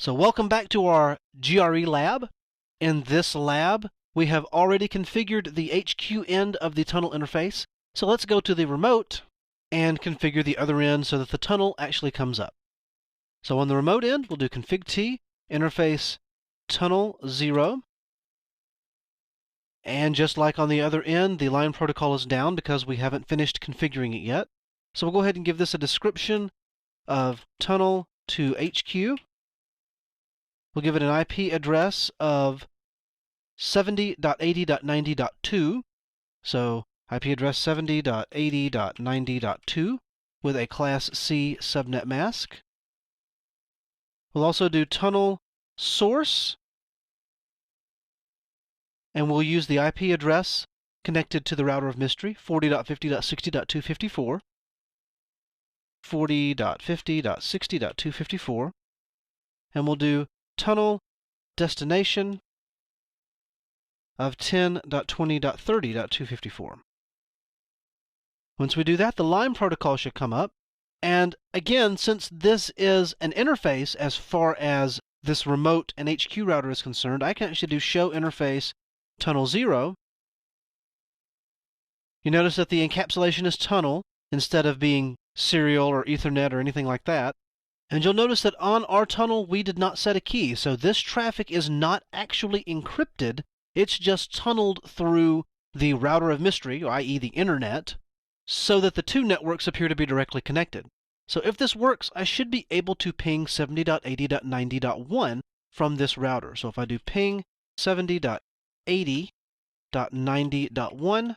So welcome back to our GRE lab. In this lab, we have already configured the HQ end of the tunnel interface. So let's go to the remote and configure the other end so that the tunnel actually comes up. So on the remote end, we'll do config T, interface tunnel 0. And just like on the other end, the line protocol is down because we haven't finished configuring it yet. So we'll go ahead and give this a description of tunnel to HQ. We'll give it an IP address of 70.80.90.2. So IP address 70.80.90.2 with a Class C subnet mask. We'll also do tunnel source, and we'll use the IP address connected to the router of mystery, 40.50.60.254, 40.50.60.254, and we'll do tunnel destination of 10.20.30.254. Once we do that, the line protocol should come up. And again, since this is an interface as far as this remote and HQ router is concerned, I can actually do show interface tunnel 0. You notice that the encapsulation is tunnel instead of being serial or Ethernet or anything like that. And you'll notice that on our tunnel, we did not set a key. So this traffic is not actually encrypted. It's just tunneled through the router of mystery, i.e. the internet, so that the two networks appear to be directly connected. So if this works, I should be able to ping 70.80.90.1 from this router. So if I do ping 70.80.90.1,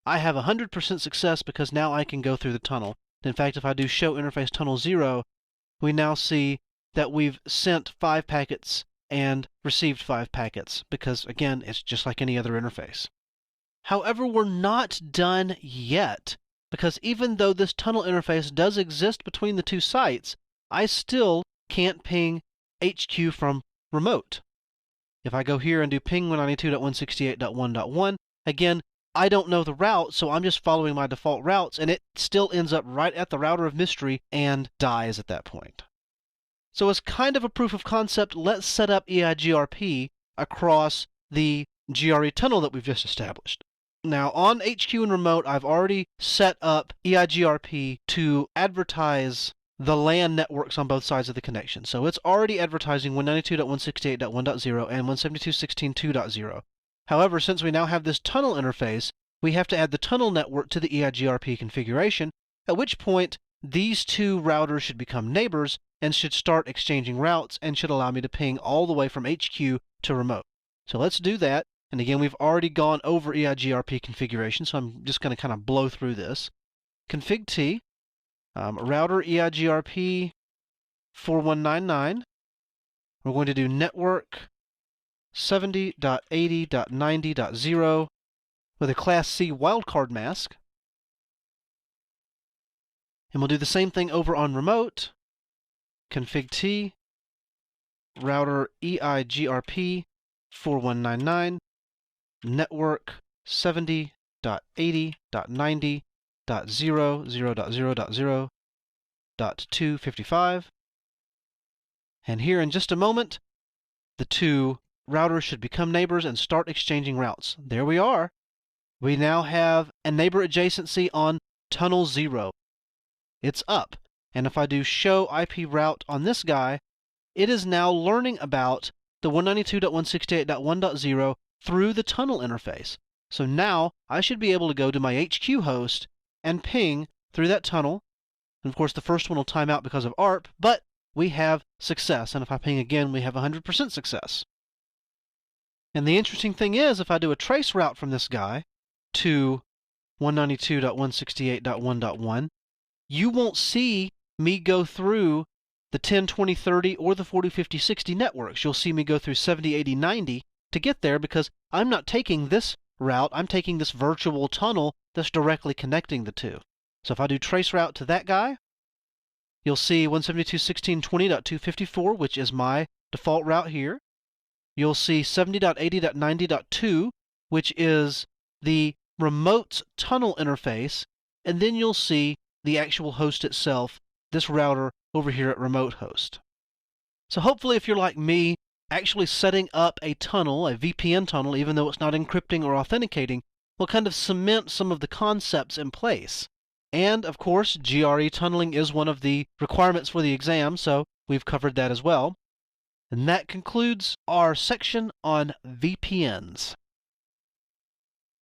I have 100% success because now I can go through the tunnel. In fact, if I do show interface tunnel 0, we now see that we've sent 5 packets and received 5 packets because, again, it's just like any other interface. However, we're not done yet because even though this tunnel interface does exist between the two sites, I still can't ping HQ from remote. If I go here and do ping 192.168.1.1, again, I don't know the route, so I'm just following my default routes, and it still ends up right at the router of mystery and dies at that point. So as kind of a proof of concept, let's set up EIGRP across the GRE tunnel that we've just established. Now, on HQ and remote, I've already set up EIGRP to advertise the LAN networks on both sides of the connection. So it's already advertising 192.168.1.0 and 172.16.2.0. However, since we now have this tunnel interface, we have to add the tunnel network to the EIGRP configuration, at which point these two routers should become neighbors and should start exchanging routes and should allow me to ping all the way from HQ to remote. So let's do that. And again, we've already gone over EIGRP configuration, so I'm just going to kind of blow through this. Config T, router EIGRP 4199. We're going to do network 70.80.90.0 with a Class C wildcard mask. And we'll do the same thing over on remote. Config T, router EIGRP 4199, network 70.80.90.0.0.0.255. And here in just a moment, the two routers should become neighbors and start exchanging routes. There we are. We now have a neighbor adjacency on tunnel 0. It's up. And if I do show IP route on this guy, it is now learning about the 192.168.1.0 through the tunnel interface. So now I should be able to go to my HQ host and ping through that tunnel. And of course, the first one will time out because of ARP, but we have success. And if I ping again, we have 100% success. And the interesting thing is, if I do a trace route from this guy to 192.168.1.1, you won't see me go through the 10, 20, 30, or the 40, 50, 60 networks. You'll see me go through 70, 80, 90 to get there because I'm not taking this route. I'm taking this virtual tunnel that's directly connecting the two. So if I do trace route to that guy, you'll see 172.16.20.254, which is my default route here. You'll see 70.80.90.2, which is the remote tunnel interface, and then you'll see the actual host itself, this router over here at remote host. So hopefully, if you're like me, actually setting up a tunnel, a VPN tunnel, even though it's not encrypting or authenticating, will kind of cement some of the concepts in place. And of course, GRE tunneling is one of the requirements for the exam, so we've covered that as well. And that concludes our section on VPNs.